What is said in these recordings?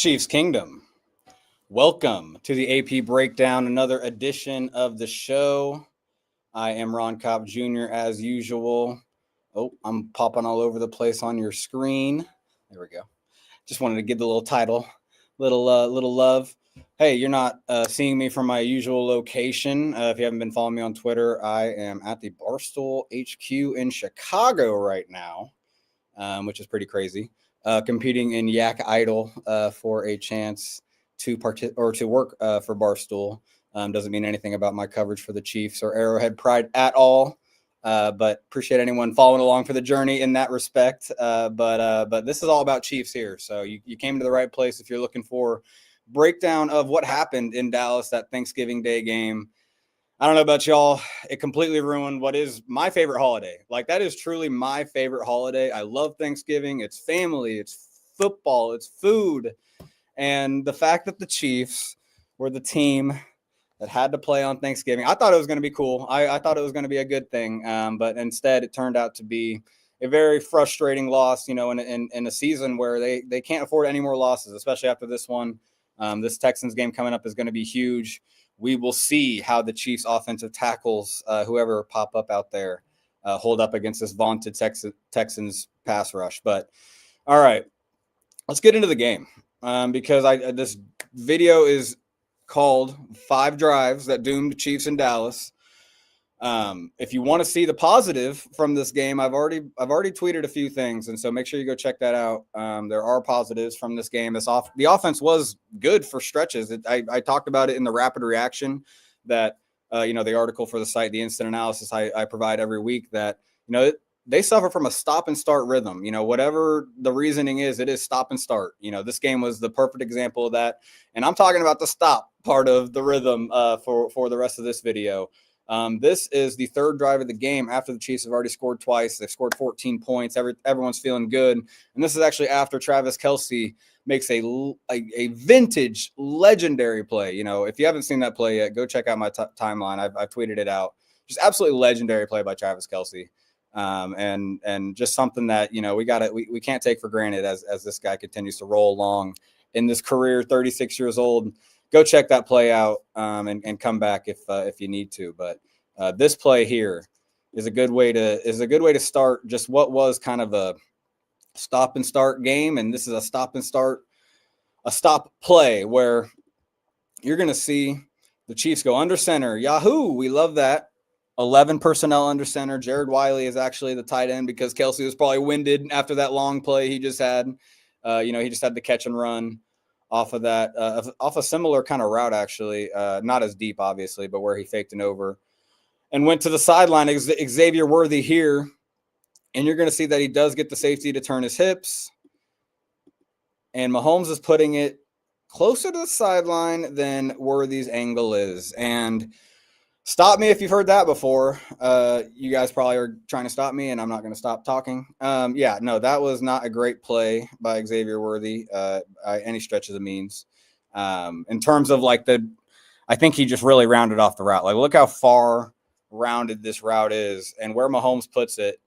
Chiefs Kingdom, welcome to the AP Breakdown, another edition of the show. I am Ron Kopp Jr. as usual. Oh, I'm popping all over the place on your screen. There we go. Just wanted to give the little title, little love. Hey, you're not seeing me from my usual location. If you haven't been following me on Twitter, I am at the Barstool HQ in Chicago right now, which is pretty crazy. Competing in Yak Idol for a chance to work for Barstool. Doesn't mean anything about my coverage for the Chiefs or Arrowhead Pride at all. But appreciate anyone following along for the journey in that respect. But this is all about Chiefs here. So you came to the right place if you're looking for breakdown of what happened in Dallas, that Thanksgiving Day game. I don't know about y'all. It completely ruined what is my favorite holiday. Like, that is truly my favorite holiday. I love Thanksgiving. It's family, it's football, it's food. And the fact that the Chiefs were the team that had to play on Thanksgiving, I thought it was going to be cool. I thought it was going to be a good thing. But instead, it turned out to be a very frustrating loss, in a season where they can't afford any more losses, especially after this one. This Texans game coming up is going to be huge. We will see how the Chiefs offensive tackles, whoever pop up out there, hold up against this vaunted Texans pass rush. But all right, let's get into the game because this video is called 5 Drives That Doomed Chiefs in Dallas. If you want to see the positive from this game, I've already tweeted a few things, and so make sure you go check that out. There are positives from this game. The offense was good for stretches. I talked about it in the rapid reaction that the article for the site, the instant analysis I provide every week, that they suffer from a stop and start rhythm. Whatever the reasoning is, it is stop and start. This game was the perfect example of that, and I'm talking about the stop part of the rhythm for the rest of this video. This is the 3rd drive of the game after the Chiefs have already scored twice. They've scored 14 points. Everyone's feeling good. And this is actually after Travis Kelce makes a vintage legendary play. If you haven't seen that play yet, go check out my timeline. I've tweeted it out. Just absolutely legendary play by Travis Kelce. And just something that, we can't take for granted as this guy continues to roll along in this career, 36 years old. Go check that play out and come back if you need to. But this play here is a good way to start just what was kind of a stop and start game, and this is a stop play where you're going to see the Chiefs go under center. Yahoo! We love that. 11 personnel under center. Jared Wiley is actually the tight end because Kelce was probably winded after that long play he just had. He just had the catch and run off of that, off a similar kind of route, actually. Not as deep, obviously, but where he faked an over and went to the sideline. Xavier Worthy here. And you're going to see that he does get the safety to turn his hips. And Mahomes is putting it closer to the sideline than Worthy's angle is. And stop me if you've heard that before. You guys probably are trying to stop me, and I'm not going to stop talking. That was not a great play by Xavier Worthy by any stretch of the means. In terms of I think he just really rounded off the route. Like, look how far rounded this route is, and where Mahomes puts it.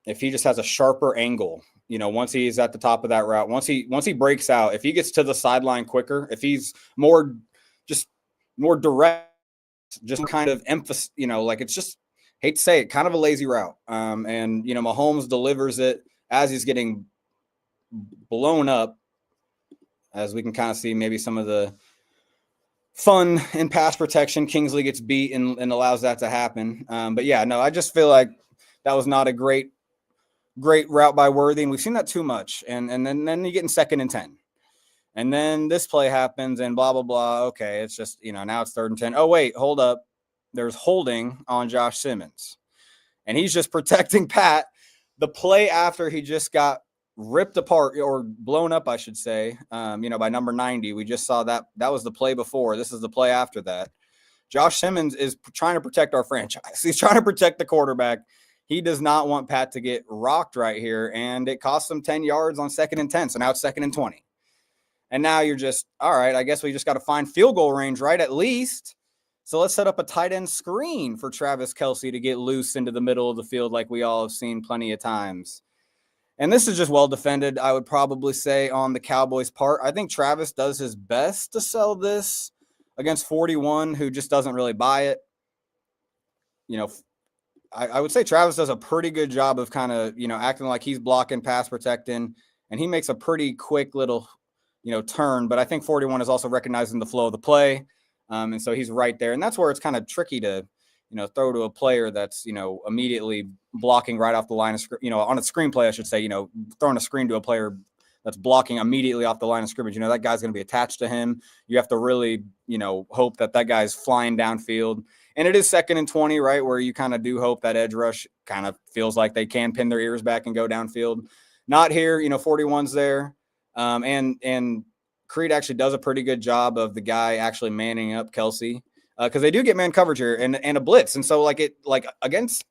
If he just has a sharper angle, once he's at the top of that route, once he breaks out, if he gets to the sideline quicker, if he's more direct. Just kind of emphasis, it's just, hate to say it, kind of a lazy route. And Mahomes delivers it as he's getting blown up, as we can kind of see maybe some of the fun in pass protection. Kingsley gets beat and allows that to happen. I just feel like that was not a great route by Worthy, and we've seen that too much. And then you get in 2nd and 10. And then this play happens and blah, blah, blah. Okay, it's just, now it's 3rd and 10. Oh, wait, hold up. There's holding on Josh Simmons. And he's just protecting Pat. The play after he just got ripped apart, or blown up, I should say, by number 90. We just saw that. That was the play before. This is the play after that. Josh Simmons is trying to protect our franchise. He's trying to protect the quarterback. He does not want Pat to get rocked right here. And it cost him 10 yards on 2nd and 10. So now it's 2nd and 20. And now you're just, all right, I guess we just got to find field goal range, right, at least. So let's set up a tight end screen for Travis Kelce to get loose into the middle of the field like we all have seen plenty of times. And this is just well defended, I would probably say, on the Cowboys' part. I think Travis does his best to sell this against 41, who just doesn't really buy it. I would say Travis does a pretty good job of kind of, acting like he's blocking, pass protecting, and he makes a pretty quick little, turn. But I think 41 is also recognizing the flow of the play. And so he's right there. And that's where it's kind of tricky to, throw to a player that's, immediately blocking right off the line of, on a screenplay, I should say, throwing a screen to a player that's blocking immediately off the line of scrimmage. That guy's going to be attached to him. You have to really, hope that guy's flying downfield. And it is 2nd and 20, right, where you kind of do hope that edge rush kind of feels like they can pin their ears back and go downfield. Not here, 41's there. And Creed actually does a pretty good job of the guy actually manning up Kelsey because they do get man coverage here and a blitz. And so, against,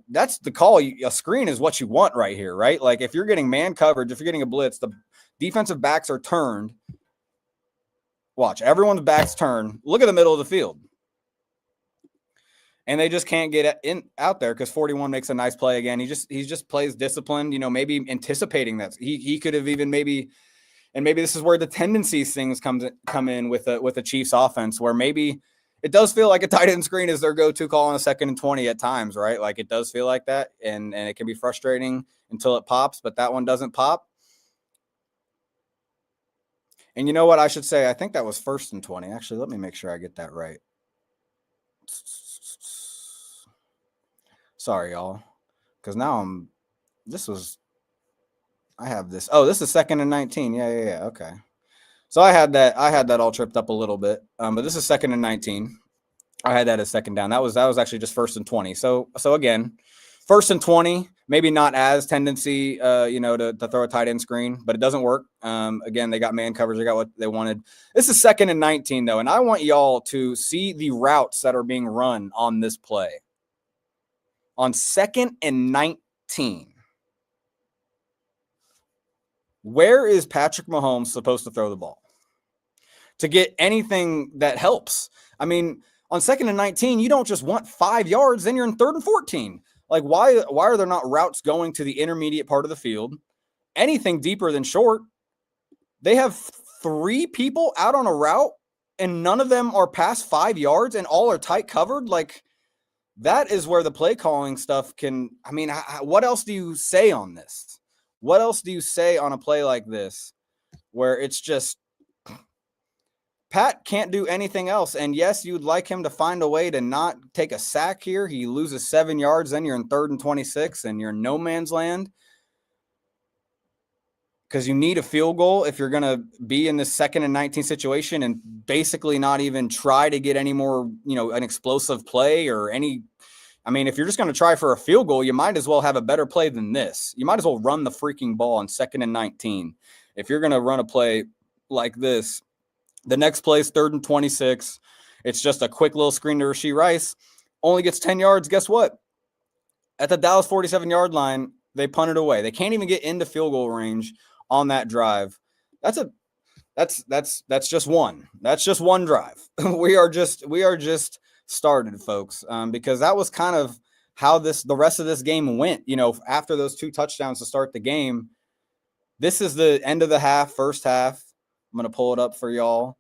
that's the call. A screen is what you want right here, right? Like, if you're getting man coverage, if you're getting a blitz, the defensive backs are turned. Watch, everyone's backs turned. Look at the middle of the field. And they just can't get out there because 41 makes a nice play again. He just plays disciplined, maybe anticipating that he could have even maybe this is where the tendencies things come in with the Chiefs offense, where maybe it does feel like a tight end screen is their go-to call on a 2nd and 20 at times, right? Like, it does feel like that, and it can be frustrating until it pops, but that one doesn't pop. And you know what I should say? I think that was 1st and 20. Actually, let me make sure I get that right. Sorry, y'all, because now I have this. Oh, this is 2nd and 19. Yeah. Okay. So I had that all tripped up a little bit. But this is 2nd and 19. I had that as 2nd down. That was actually just 1st and 20. So again, 1st and 20, maybe not as tendency, to throw a tight end screen, but it doesn't work. Again, they got man coverage. They got what they wanted. This is 2nd and 19 though. And I want y'all to see the routes that are being run on this play. On 2nd and 19, where is Patrick Mahomes supposed to throw the ball to get anything that helps? I mean, on 2nd and 19, you don't just want 5 yards, then you're in 3rd and 14. Like, why are there not routes going to the intermediate part of the field? Anything deeper than short. They have 3 people out on a route, and none of them are past 5 yards, and all are tight covered. Like, that is where the play calling stuff can, what else do you say on this? What else do you say on a play like this where it's just Pat can't do anything else? And yes, you'd like him to find a way to not take a sack here. He loses 7 yards, then you're in 3rd and 26 and you're in no man's land because you need a field goal if you're going to be in this 2nd and 19 situation and basically not even try to get any more, an explosive play or any. If you're just going to try for a field goal, you might as well have a better play than this. You might as well run the freaking ball on 2nd and 19. If you're going to run a play like this, the next play is 3rd and 26. It's just a quick little screen to Rashee Rice. Only gets 10 yards. Guess what? At the Dallas 47-yard line, they punt it away. They can't even get into field goal range on that drive. That's just one. That's just one drive. We are just started, folks, because that was kind of how the rest of this game went. After those 2 touchdowns to start the game, this is the end of the first half. I'm going to pull it up for y'all.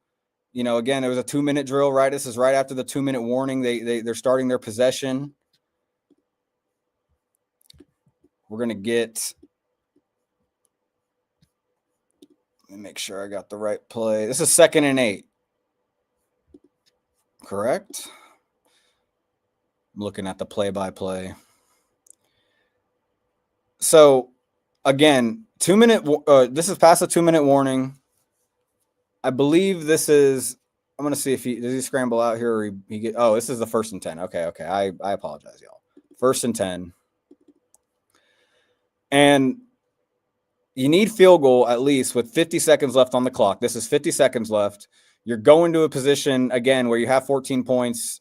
Again, it was a 2-minute drill, right? This is right after the 2-minute warning. They're starting their possession. We're going to get, let me make sure I got the right play. This is 2nd and 8. Correct? I'm looking at the play-by-play. So, again, 2-minute. This is past the 2-minute warning. I believe this is. I'm going to see if does he scramble out here or he get. Oh, this is the 1st and 10. Okay. I apologize, y'all. 1st and 10. And you need field goal at least with 50 seconds left on the clock. This is 50 seconds left. You're going to a position again where you have 14 points.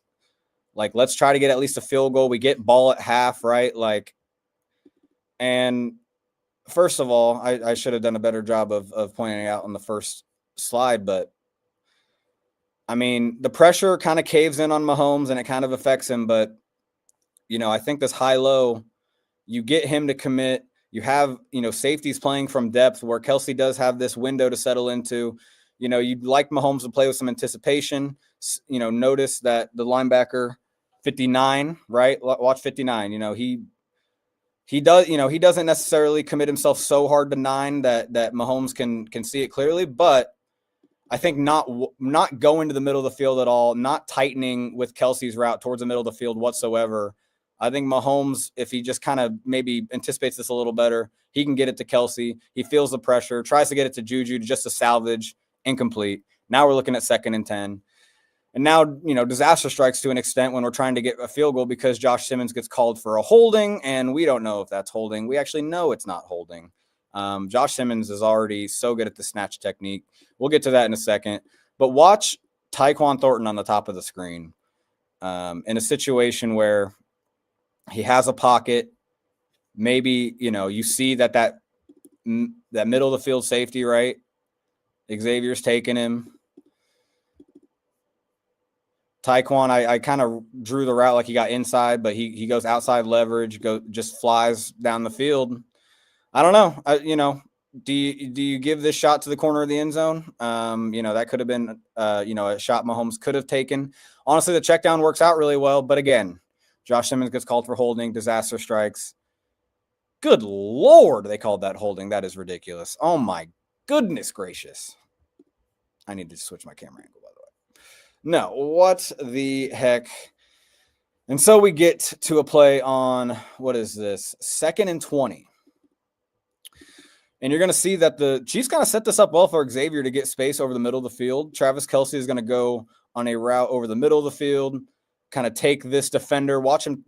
Like, let's try to get at least a field goal. We get ball at half, right? Like, and first of all, I should have done a better job of pointing it out on the first slide, but the pressure kind of caves in on Mahomes and it kind of affects him. But, I think this high-low, you get him to commit. You have, safeties playing from depth where Kelsey does have this window to settle into. You'd like Mahomes to play with some anticipation. Notice that the linebacker 59, right? Watch 59. He does, he doesn't necessarily commit himself so hard to 9 that Mahomes can see it clearly, but I think not going to the middle of the field at all, not tightening with Kelsey's route towards the middle of the field whatsoever. I think Mahomes, if he just kind of maybe anticipates this a little better, he can get it to Kelsey. He feels the pressure, tries to get it to Juju just to salvage, incomplete. Now we're looking at 2nd and 10. And now, disaster strikes to an extent when we're trying to get a field goal because Josh Simmons gets called for a holding, and we don't know if that's holding. We actually know it's not holding. Josh Simmons is already so good at the snatch technique. We'll get to that in a second. But watch Tyquan Thornton on the top of the screen in a situation where he has a pocket. Maybe, you see that middle of the field safety, right? Xavier's taking him. Tyquan, I kind of drew the route like he got inside, but he goes outside leverage, just flies down the field. I don't know. Do you give this shot to the corner of the end zone? That could have been, a shot Mahomes could have taken. Honestly, the check down works out really well. But again, Josh Simmons gets called for holding, disaster strikes. Good Lord, they called that holding. That is ridiculous. Oh, my goodness gracious. I need to switch my camera angle, by the way. No, what the heck? And so we get to a play on, what is this? 2nd and 20. And you're going to see that the Chiefs kind of set this up well for Xavier to get space over the middle of the field. Travis Kelce is going to go on a route over the middle of the field, kind of take this defender. Watch him,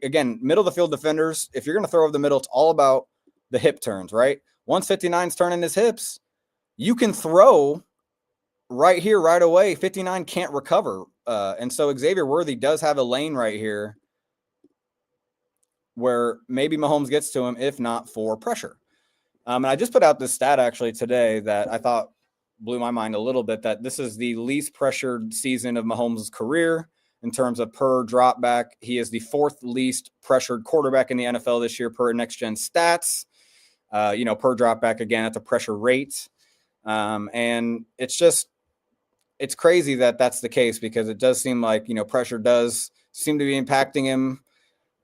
again, middle of the field defenders. If you're going to throw over the middle, it's all about the hip turns, right? Once 59's turning his hips, you can throw right here, right away. 59 can't recover. And so Xavier Worthy does have a lane right here where maybe Mahomes gets to him, if not for pressure. And I just put out this stat actually today that I thought blew my mind a little bit, that this is the least pressured season of Mahomes' career in terms of per drop back. He is the 4th least pressured quarterback in the NFL this year per Next Gen Stats. Per drop back, again, at the pressure rate. And it's crazy that that's the case, because it does seem like, pressure does seem to be impacting him.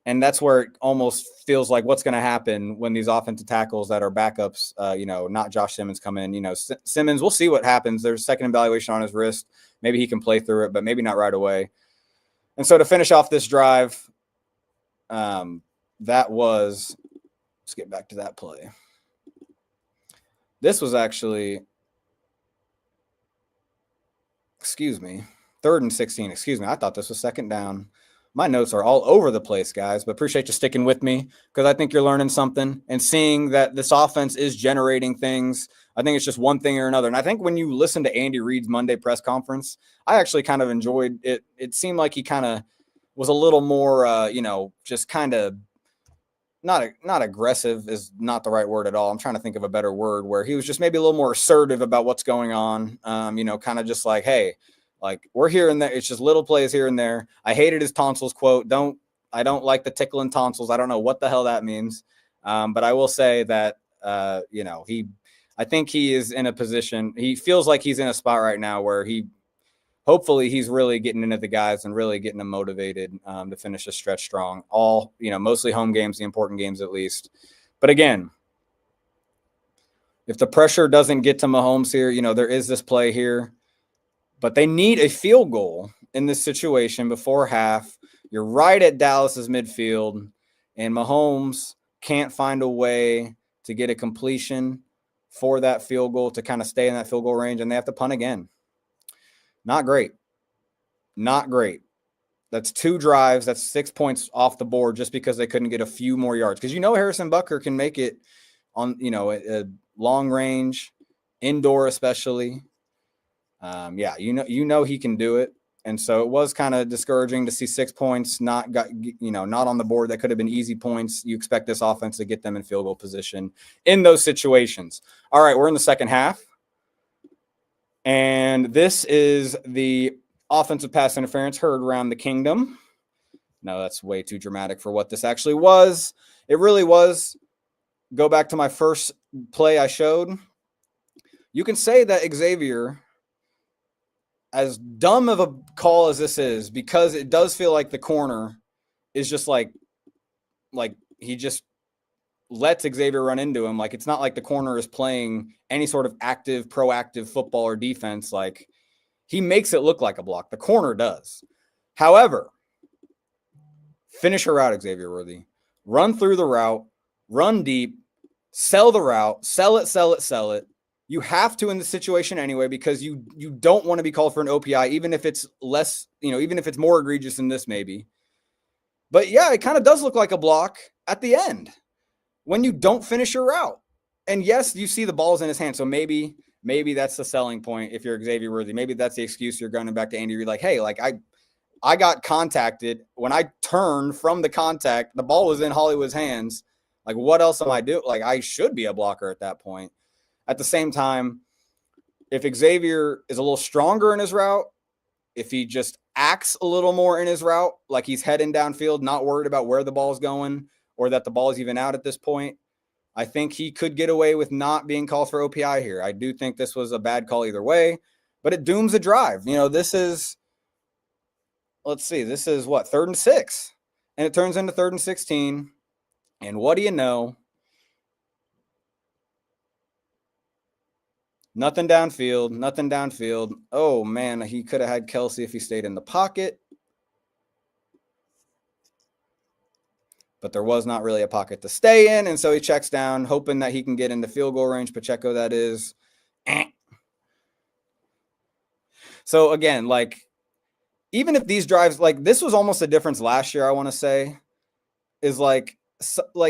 And that's where it almost feels like what's going to happen when these offensive tackles that are backups, not Josh Simmons, come in. Simmons, we'll see what happens. There's second evaluation on his wrist. Maybe he can play through it, but maybe not right away. And so to finish off this drive, let's get back to that play. This was actually, 3rd and 16. I thought this was 2nd down. My notes are all over the place, guys, but appreciate you sticking with me, because I think you're learning something and seeing that this offense is generating things. I think it's just one thing or another. And I think when you listen to Andy Reid's Monday press conference, I actually kind of enjoyed it. It seemed like he kind of was a little more, just kind of not aggressive is not the right word at all. I'm trying to think of a better word, where he was just maybe a little more assertive about what's going on. Kind of just like, hey, like, we're here and there. It's just little plays here and there. I hated his tonsils quote. I don't like the tickling tonsils. I don't know what the hell that means. But I will say that, I think he is in a position. He feels like he's in a spot right now where hopefully he's really getting into the guys and really getting them motivated to finish the stretch strong. All, mostly home games, the important games at least. But again, if the pressure doesn't get to Mahomes here, there is this play here. But they need a field goal in this situation before half. You're right at Dallas's midfield, and Mahomes can't find a way to get a completion for that field goal to kind of stay in that field goal range, and they have to punt again. Not great. Not great. That's 2 drives. That's 6 points off the board just because they couldn't get a few more yards. Because Harrison Butker can make it on, a long range, indoor especially. He can do it. And so it was kind of discouraging to see 6 points not on the board. That could have been easy points. You expect this offense to get them in field goal position in those situations. All right, we're in the second half. And this is the offensive pass interference heard around the kingdom. No, that's way too dramatic for what this actually was. It really was go back to my first play I showed, you can say that Xavier, as dumb of a call as this is, because it does feel like the corner is just like he just lets Xavier run into him. Like, it's not like the corner is playing any sort of active, proactive football or defense. Like, he makes it look like a block. The corner does. However, finish her route, Xavier Worthy. Run through the route, run deep, sell the route, sell it. You have to in this situation anyway, because you don't want to be called for an OPI, even if it's less, even if it's more egregious than this maybe. But yeah, it kind of does look like a block at the end when you don't finish your route. And yes, you see the ball's in his hand. So maybe that's the selling point if you're Xavier Worthy. Maybe that's the excuse you're going back to Andy Reid. Like, hey, like I got contacted. When I turned from the contact, the ball was in Hollywood's hands. Like, what else am I doing? Like, I should be a blocker at that point. At the same time, if Xavier is a little stronger in his route, if he just acts a little more in his route, like he's heading downfield, not worried about where the ball's going or that the ball is even out at this point, I think he could get away with not being called for OPI here. I do think this was a bad call either way, but it dooms a drive. This is, let's see, this is what, 3rd and 6, and it turns into 3rd and 16. And what do you know? Nothing downfield. Oh, man, he could have had Kelsey if he stayed in the pocket. But there was not really a pocket to stay in, and so he checks down, hoping that he can get into field goal range. Pacheco, that is. So, again, like, even if these drives, like, this was almost a difference last year, I want to say, is like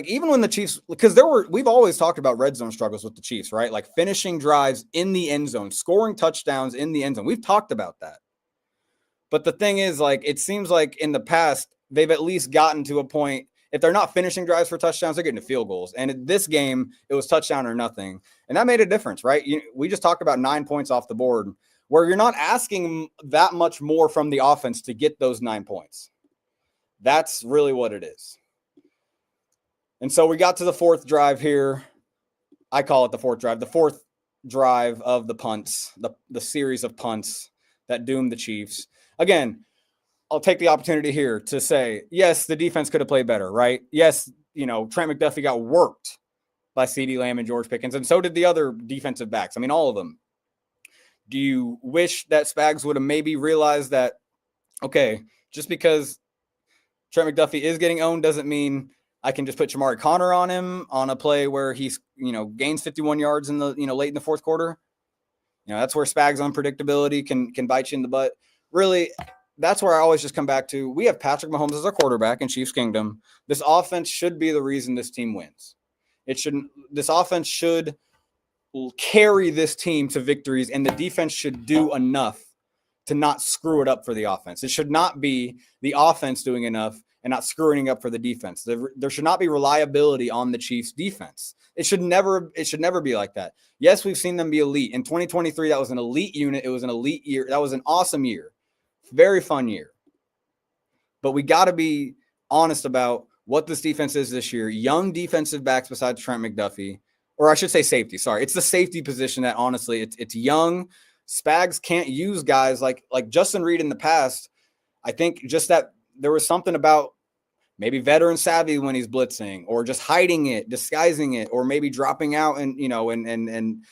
even when the Chiefs, because we've always talked about red zone struggles with the Chiefs, right? Like finishing drives in the end zone, scoring touchdowns in the end zone. We've talked about that. But the thing is, like, it seems like in the past, they've at least gotten to a point, if they're not finishing drives for touchdowns, they're getting to field goals. And in this game, it was touchdown or nothing. And that made a difference, right? We just talked about 9 points off the board, where you're not asking that much more from the offense to get those 9 points. That's really what it is. And so we got to the 4th drive here. I call it the 4th drive. The 4th drive of the punts, the series of punts that doomed the Chiefs. Again, I'll take the opportunity here to say, yes, the defense could have played better, right? Yes, Trent McDuffie got worked by CeeDee Lamb and George Pickens, and so did the other defensive backs. I mean, all of them. Do you wish that Spags would have maybe realized that, okay, just because Trent McDuffie is getting owned doesn't mean I can just put Jamari Conner on him on a play where he's, gains 51 yards in the, late in the 4th quarter. That's where Spags' unpredictability can bite you in the butt. Really, that's where I always just come back to. We have Patrick Mahomes as our quarterback in Chiefs Kingdom. This offense should be the reason this team wins. This offense should carry this team to victories, and the defense should do enough to not screw it up for the offense. It should not be the offense doing enough and not screwing up for the defense. There should not be reliability on the Chiefs defense. It should never be like that. Yes, we've seen them be elite. In 2023, that was an elite unit. It was an elite year. That was an awesome year. Very fun year. But we got to be honest about what this defense is this year. Young defensive backs besides Trent McDuffie, or I should say safety. Sorry. It's the safety position that honestly, it's young. Spags can't use guys like Justin Reed in the past. I think just that there was something about maybe veteran savvy when he's blitzing, or just hiding it, disguising it, or maybe dropping out. And,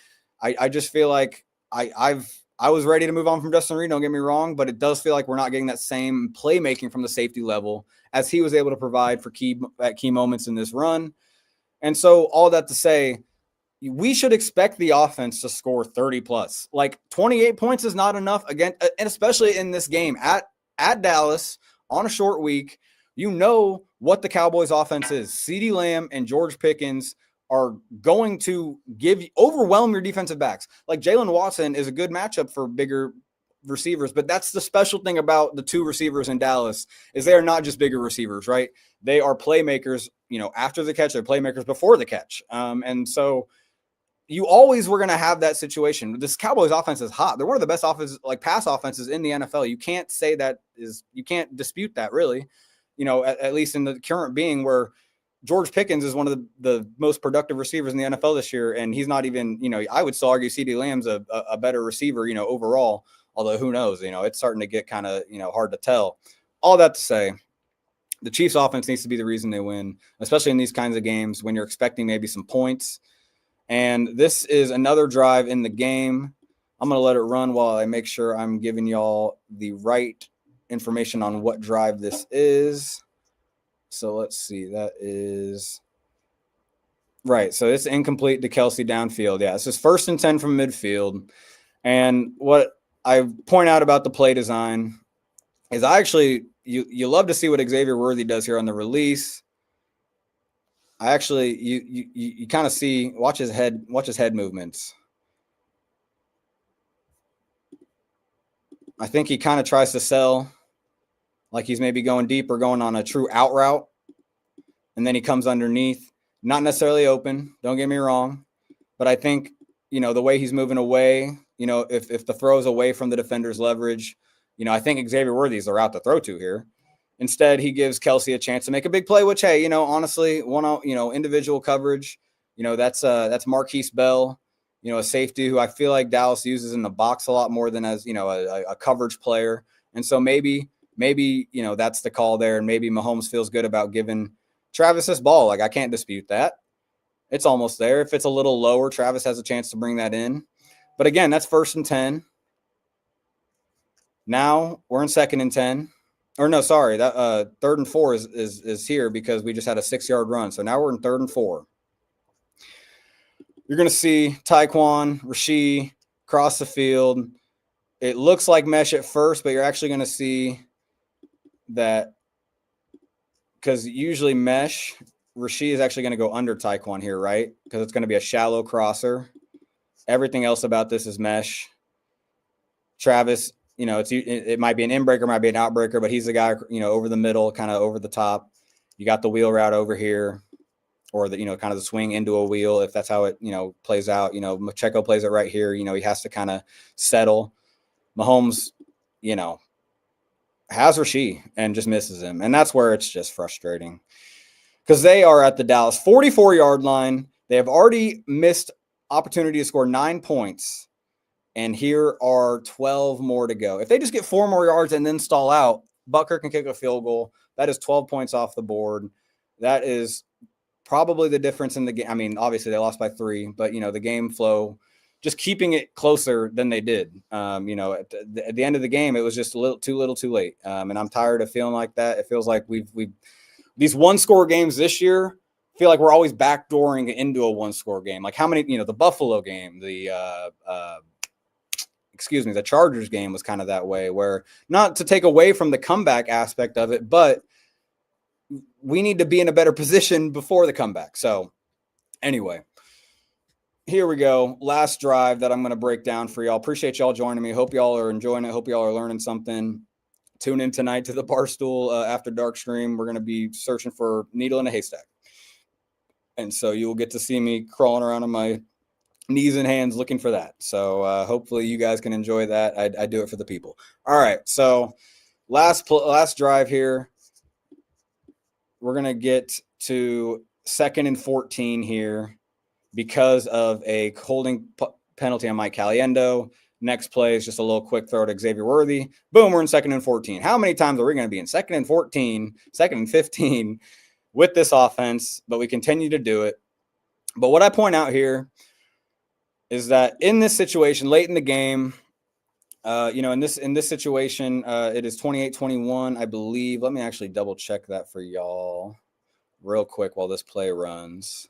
I just feel like I was ready to move on from Justin Reed. Don't get me wrong, but it does feel like we're not getting that same playmaking from the safety level as he was able to provide for key moments in this run. And so all that to say, we should expect the offense to score 30 plus. Like 28 points is not enough again, and especially in this game at Dallas on a short week. What the Cowboys offense is. CeeDee Lamb and George Pickens are going to overwhelm your defensive backs. Like Jalen Watson is a good matchup for bigger receivers, but that's the special thing about the 2 receivers in Dallas is they are not just bigger receivers, right? They are playmakers, after the catch, they're playmakers before the catch. And so you always were going to have that situation. This Cowboys offense is hot. They're one of the best pass offenses in the NFL. You can't say you can't dispute that really, at least in the current being where George Pickens is one of the most productive receivers in the NFL this year, and he's not even, I would still argue CeeDee Lamb's a better receiver, overall, although who knows, it's starting to get kind of, hard to tell. All that to say, the Chiefs offense needs to be the reason they win, especially in these kinds of games when you're expecting maybe some points. And this is another drive in the game. I'm going to let it run while I make sure I'm giving y'all the right information on what drive this is. So let's see. That is right. So it's incomplete to Kelsey downfield. Yeah, this is 1st and 10 from midfield. And what I point out about the play design is you love to see what Xavier Worthy does here on the release. You kind of see, watch his head movements. I think he kind of tries to sell like he's maybe going deep or going on a true out route. And then he comes underneath, not necessarily open, don't get me wrong. But I think, the way he's moving away, if the throw is away from the defender's leverage, I think Xavier Worthy is the route to throw to here. Instead, he gives Kelsey a chance to make a big play, which, hey, honestly, individual coverage, that's Marquise Bell, a safety who I feel like Dallas uses in the box a lot more than as, a coverage player. And so maybe, that's the call there. And maybe Mahomes feels good about giving Travis this ball. Like, I can't dispute that. It's almost there. If it's a little lower, Travis has a chance to bring that in. But again, that's 1st and 10. Now we're in 2nd and 10. Or no, sorry, that 3rd and 4 is here because we just had a 6-yard run. So now we're in 3rd and 4. You're going to see Tyquan, Rasheed cross the field. It looks like mesh at first, but you're actually going to see that because usually mesh, Rasheed is actually going to go under Tyquan here, right? Because it's going to be a shallow crosser. Everything else about this is mesh. Travis, it might be an in-breaker, might be an out-breaker, but he's the guy, over the middle, kind of over the top. You got the wheel route over here, or the, kind of the swing into a wheel, if that's how it, plays out. Macheco plays it right here. He has to kind of settle. Mahomes, has Rasheed and just misses him. And that's where it's just frustrating because they are at the Dallas 44-yard line. They have already missed opportunity to score 9 points. And here are 12 more to go. If they just get 4 more yards and then stall out, Butker can kick a field goal. That is 12 points off the board. That is probably the difference in the game. I mean, obviously they lost by 3, but, the game flow, just keeping it closer than they did. At the end of the game, it was just a little too late. And I'm tired of feeling like that. It feels like we've these 1-score games this year feel like we're always backdooring into a 1-score game. Like how many, the Buffalo game, the Chargers game was kind of that way, where not to take away from the comeback aspect of it, but we need to be in a better position before the comeback. So anyway, here we go. Last drive that I'm going to break down for y'all. Appreciate y'all joining me. Hope y'all are enjoying it. Hope y'all are learning something. Tune in tonight to the Barstool After Dark stream. We're going to be searching for needle in a haystack. And so you'll get to see me crawling around on my knees and hands looking for that. So hopefully you guys can enjoy that. I do it for the people. All right. So last drive here. We're going to get to 2nd and 14 here because of a holding penalty on Mike Caliendo. Next play is just a little quick throw to Xavier Worthy. Boom, we're in 2nd and 14. How many times are we going to be in 2nd and 14, 2nd and 15 with this offense? But we continue to do it. But what I point out here is that in this situation, late in the game, in this situation, it is 28-21, I believe. Let me actually double check that for y'all real quick while this play runs,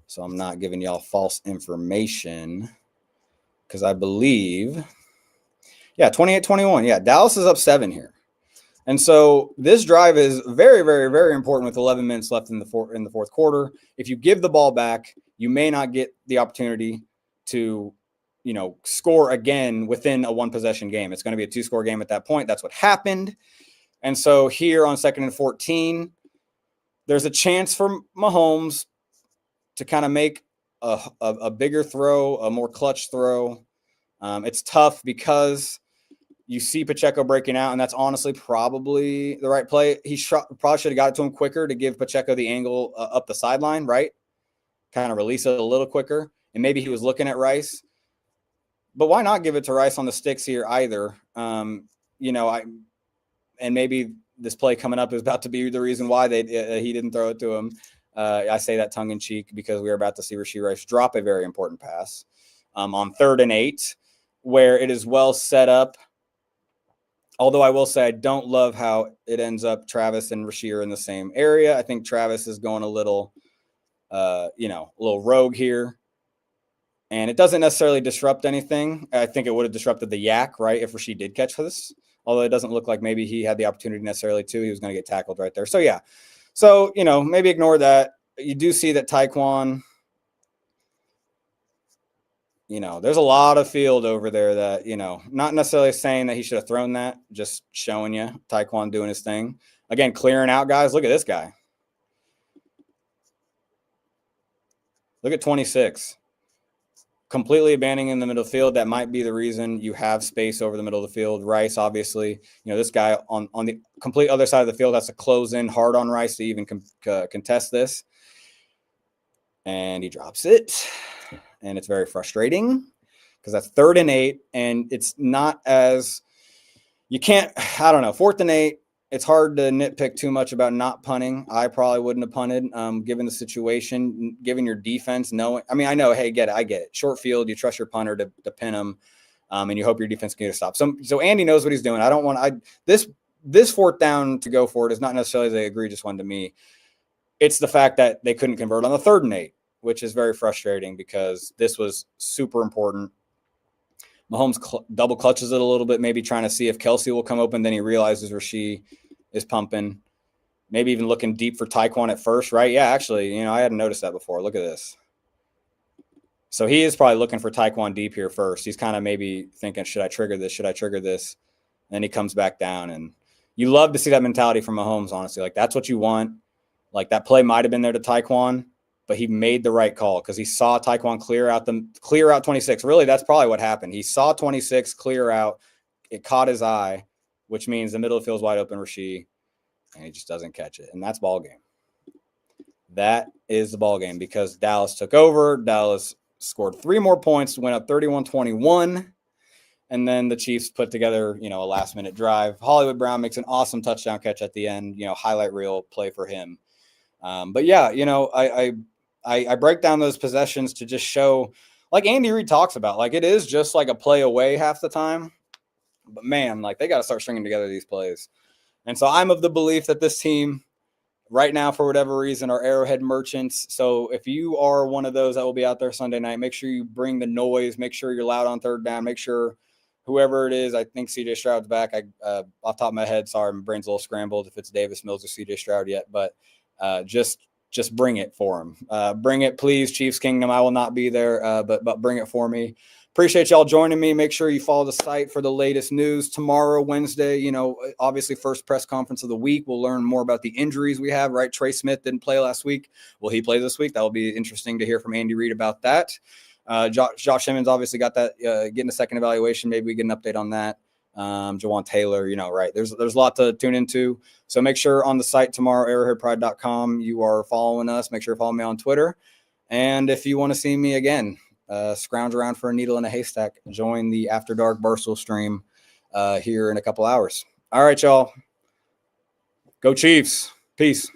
so I'm not giving y'all false information. Because I believe, 28-21. Yeah, Dallas is up 7 here. And so this drive is very, very, very important with 11 minutes left in the fourth quarter. If you give the ball back, you may not get the opportunity to, score again within a 1-possession game. It's going to be a 2-score game at that point. That's what happened. And so here on 2nd and 14, there's a chance for Mahomes to kind of make a bigger throw, a more clutch throw. It's tough because You see Pacheco breaking out, and that's honestly probably the right play. He probably should have got it to him quicker to give Pacheco the angle up the sideline, right? Kind of release it a little quicker. And maybe he was looking at Rice. But why not give it to Rice on the sticks here either? And maybe this play coming up is about to be the reason why he didn't throw it to him. I say that tongue in cheek because we are about to see Rashee Rice drop a very important pass on 3rd and 8, where it is well set up. Although I will say I don't love how it ends up Travis and Rashee are in the same area. I think Travis is going a little, a little rogue here. And it doesn't necessarily disrupt anything. I think it would have disrupted the yak, right, if Rashee did catch this. Although it doesn't look like maybe he had the opportunity necessarily to. He was going to get tackled right there. So, yeah. So, maybe ignore that. You do see that Tyquan, there's a lot of field over there that, not necessarily saying that he should have thrown that, just showing you Tyquan doing his thing. Again, clearing out guys. Look at this guy. Look at 26. Completely abandoning the middle of the field. That might be the reason you have space over the middle of the field. Rice, obviously, this guy on the complete other side of the field has to close in hard on Rice to even contest this. And he drops it. And it's very frustrating because that's 3rd and 8. And it's not as you can't, I don't know, 4th and 8. It's hard to nitpick too much about not punting. I probably wouldn't have punted, given the situation, given your defense, knowing. I mean, I know, hey, I get it. Short field, you trust your punter to pin him, and you hope your defense can get a stop. So Andy knows what he's doing. I don't want this 4th down to go for it is not necessarily the egregious one to me. It's the fact that they couldn't convert on the 3rd and 8, which is very frustrating because this was super important. Mahomes double clutches it a little bit, maybe trying to see if Kelsey will come open. Then he realizes Rashee is pumping. Maybe even looking deep for Tyquan at first, right? Yeah, actually, I hadn't noticed that before. Look at this. So he is probably looking for Tyquan deep here first. He's kind of maybe thinking, should I trigger this? Should I trigger this? And then he comes back down. And you love to see that mentality from Mahomes, honestly. Like, that's what you want. Like, that play might have been there to Tyquan, but he made the right call because he saw Tyquan clear out 26. Really, that's probably what happened. He saw 26 clear out. It caught his eye, which means the middle of the field's wide open, Rashee, and he just doesn't catch it. And that's ball game. That is the ball game because Dallas took over. Dallas scored 3 more points, went up 31-21. And then the Chiefs put together, a last-minute drive. Hollywood Brown makes an awesome touchdown catch at the end, highlight reel play for him. But, yeah, I break down those possessions to just show, like Andy Reid talks about, like it is just like a play away half the time. But, man, like they got to start stringing together these plays. And so I'm of the belief that this team right now, for whatever reason, are Arrowhead merchants. So if you are one of those that will be out there Sunday night, make sure you bring the noise. Make sure you're loud on 3rd down. Make sure whoever it is, I think CJ Stroud's back. Off the top of my head, sorry, my brain's a little scrambled if it's Davis Mills or CJ Stroud yet. But just bring it for him. Bring it, please, Chiefs Kingdom. I will not be there, but bring it for me. Appreciate y'all joining me. Make sure you follow the site for the latest news. Tomorrow, Wednesday, obviously first press conference of the week. We'll learn more about the injuries we have, right? Trey Smith didn't play last week. Will he play this week? That will be interesting to hear from Andy Reid about that. Josh Simmons obviously got that, getting a second evaluation. Maybe we get an update on that. Jawan Taylor, right. There's a lot to tune into. So make sure on the site tomorrow, arrowheadpride.com, you are following us. Make sure you follow me on Twitter. And if you want to see me again, scrounge around for a needle in a haystack, join the After Dark Barstool stream here in a couple hours. All right, y'all. Go Chiefs. Peace.